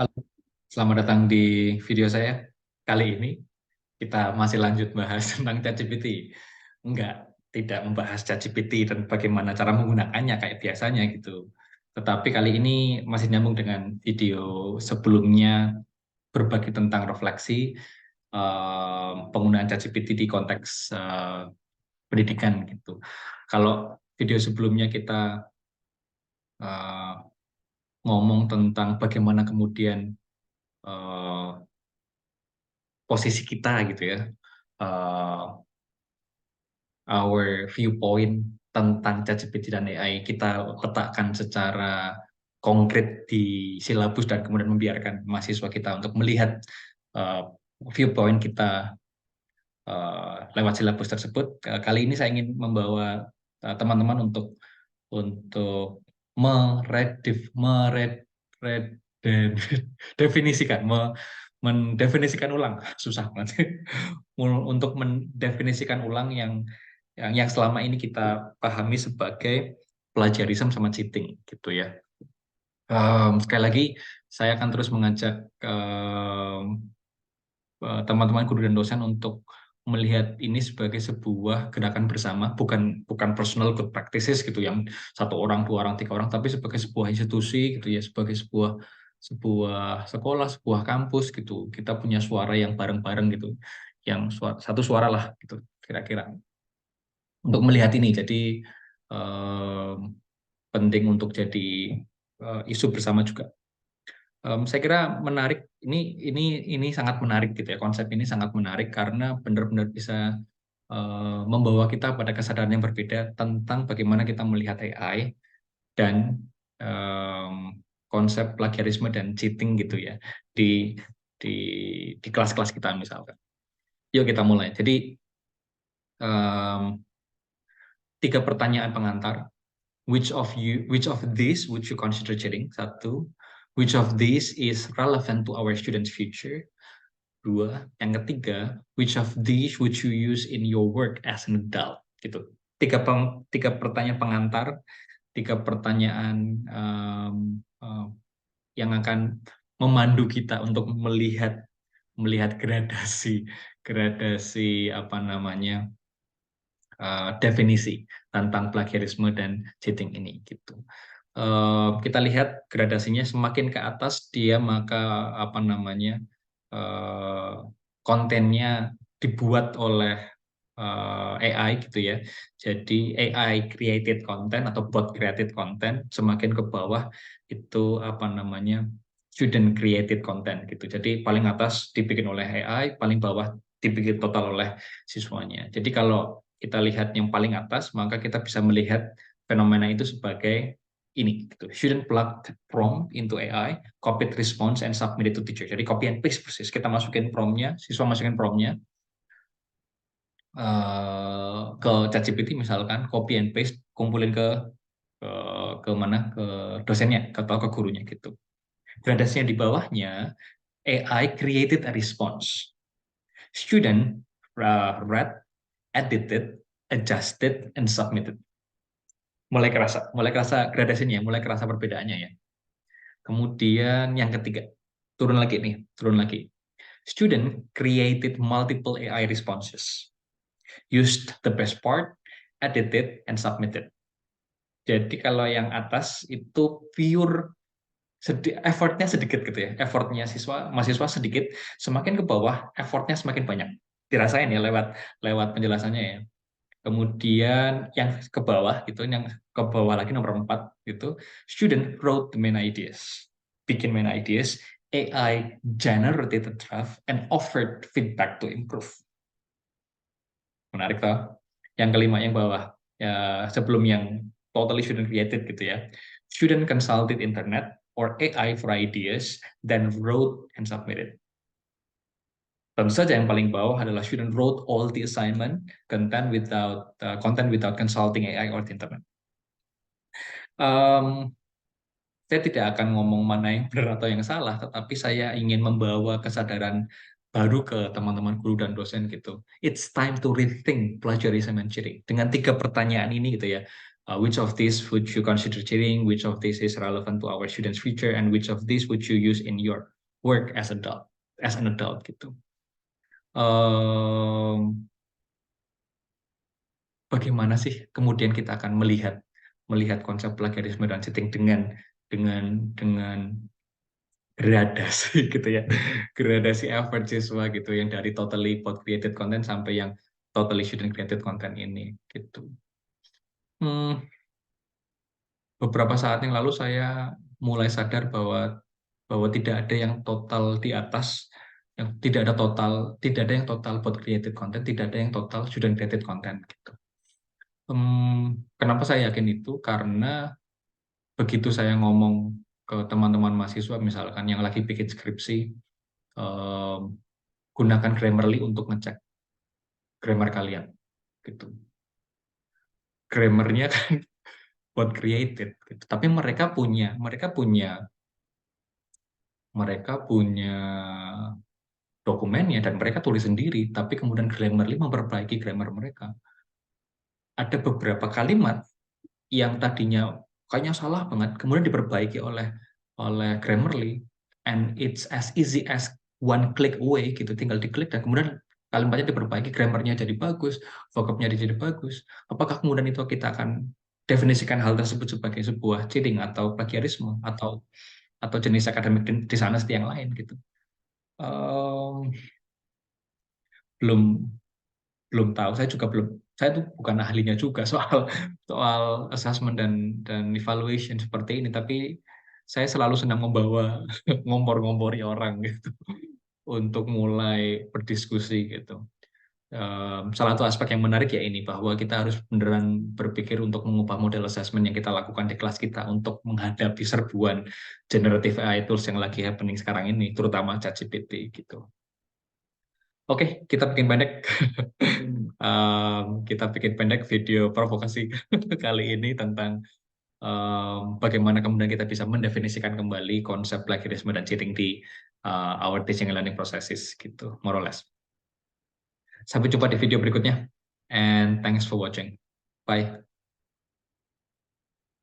Halo, selamat datang di video saya. Kali ini kita masih lanjut bahas tentang ChatGPT. Enggak, tidak membahas ChatGPT dan bagaimana cara menggunakannya kayak biasanya gitu. Tetapi kali ini masih nyambung dengan video sebelumnya, berbagi tentang refleksi penggunaan ChatGPT di konteks pendidikan gitu. Kalau video sebelumnya kita eh, ngomong tentang bagaimana kemudian eh, posisi kita gitu ya, uh, our viewpoint tentang ChatGPT dan AI kita letakkan secara konkret di silabus dan kemudian membiarkan mahasiswa kita untuk melihat uh, viewpoint kita lewat silabus tersebut. Kali ini saya ingin membawa teman-teman untuk meredef, mered, red, dan definisikan, mendefinisikan ulang, susah banget, untuk mendefinisikan ulang yang selama ini kita pahami sebagai plagiarism sama cheating, gitu ya. Sekali lagi, saya akan terus mengajak teman-teman guru dan dosen untuk melihat ini sebagai sebuah gerakan bersama, bukan bukan personal good practices gitu yang satu orang, dua orang, tiga orang, tapi sebagai sebuah institusi gitu ya, sebagai sebuah sebuah sekolah, sebuah kampus gitu. Kita punya suara yang bareng-bareng gitu, yang satu suara lah gitu kira-kira untuk melihat ini. Jadi eh, penting untuk jadi isu bersama juga. Saya kira menarik, ini sangat menarik gitu ya, konsep ini sangat menarik karena benar-benar bisa membawa kita pada kesadaran yang berbeda tentang bagaimana kita melihat AI dan konsep plagiarisme dan cheating gitu ya di di di kelas-kelas kita misalkan. Yuk kita mulai. Jadi um, tiga pertanyaan pengantar. Which of these would you consider cheating? Satu. Which of these is relevant to our students' future? Dua, yang ketiga, which of these would you use in your work as an adult? Gitu. Tiga pertanyaan pengantar, tiga pertanyaan yang akan memandu kita untuk melihat melihat gradasi gradasi apa namanya definisi tentang plagiarisme dan cheating ini gitu. Kita lihat gradasinya semakin ke atas dia maka apa namanya kontennya dibuat oleh AI gitu ya. Jadi AI created content atau bot created content, semakin ke bawah itu apa namanya student created content gitu. Jadi paling atas dibikin oleh AI, paling bawah dibikin total oleh siswanya. Jadi kalau kita lihat yang paling atas, maka kita bisa melihat fenomena itu sebagai ini gitu. Student plugged prompt into AI, copied response and submitted to teacher. Jadi copy and paste persis. Kita masukin promptnya, siswa masukin promptnya ke ChatGPT misalkan, copy and paste, kumpulin ke, ke mana ke dosennya atau ke gurunya gitu. Gradasinya di bawahnya AI created a response. Student read, edited, adjusted, and submitted. Mulai kerasa gradasinya, mulai kerasa perbedaannya ya. Kemudian yang ketiga, turun lagi nih, turun lagi. Student created multiple AI responses, used the best part, edited, and submitted. Jadi kalau yang atas itu pure effortnya sedikit gitu ya, effortnya mahasiswa sedikit, semakin ke bawah effortnya semakin banyak. Dirasain ya lewat lewat penjelasannya ya. Kemudian yang ke bawah gitu, yang ke bawah lagi nomor 4 itu, student wrote the main ideas, bikin main ideas, AI generated a draft and offered feedback to improve. Menarik toh. Yang kelima yang bawah, ya sebelum yang totally student created gitu ya. Student consulted internet or AI for ideas, then wrote and submitted. Tentu saja yang paling bawah adalah student wrote all the assignment, content without consulting AI or the internet. Um, saya tidak akan ngomong mana yang benar atau yang salah, tetapi saya ingin membawa kesadaran baru ke teman-teman guru dan dosen gitu. It's time to rethink plagiarism and cheating. Dengan tiga pertanyaan ini gitu ya, which of these would you consider cheating, which of these is relevant to our students' future, and which of these would you use in your work as an adult gitu. Um, Bagaimana sih kemudian kita akan melihat melihat konsep plagiarisme dan cheating dengan gradasi gitu ya, gradasi effort siswa gitu, yang dari totally bot created content sampai yang totally student created content ini gitu. Beberapa saat yang lalu saya mulai sadar bahwa tidak ada yang total di atas, yang tidak ada yang total bot created content, tidak ada yang total student created content gitu. Kenapa saya yakin itu? Karena begitu saya ngomong ke teman-teman mahasiswa misalkan yang lagi bikin skripsi, gunakan Grammarly untuk ngecek grammar kalian gitu. Grammarnya kan bot created gitu. Tapi mereka punya dokumennya dan mereka tulis sendiri, tapi kemudian Grammarly memperbaiki grammar mereka. Ada beberapa kalimat yang tadinya kayaknya salah banget, kemudian diperbaiki oleh Grammarly, and it's as easy as one click away gitu, tinggal diklik dan kemudian kalimatnya diperbaiki, grammarnya jadi bagus, vocabnya jadi bagus. Apakah kemudian itu kita akan definisikan hal tersebut sebagai sebuah cheating atau plagiarisme atau jenis akademik dishonesty yang lain gitu? Belum belum tahu, saya tuh bukan ahlinya juga soal soal assessment dan evaluation seperti ini, tapi saya selalu senang membawa ngompor-ngompori orang gitu untuk mulai berdiskusi gitu. Salah satu aspek yang menarik ya ini, bahwa kita harus beneran berpikir untuk mengubah model assessment yang kita lakukan di kelas kita untuk menghadapi serbuan generative AI tools yang lagi happening sekarang ini, terutama ChatGPT gitu. Oke, kita bikin pendek. Kita bikin pendek video provokasi kali ini tentang bagaimana kemudian kita bisa mendefinisikan kembali konsep plagiarisme dan cheating di our teaching and learning processes gitu, more or less. Sampai jumpa di video berikutnya, and thanks for watching. Bye.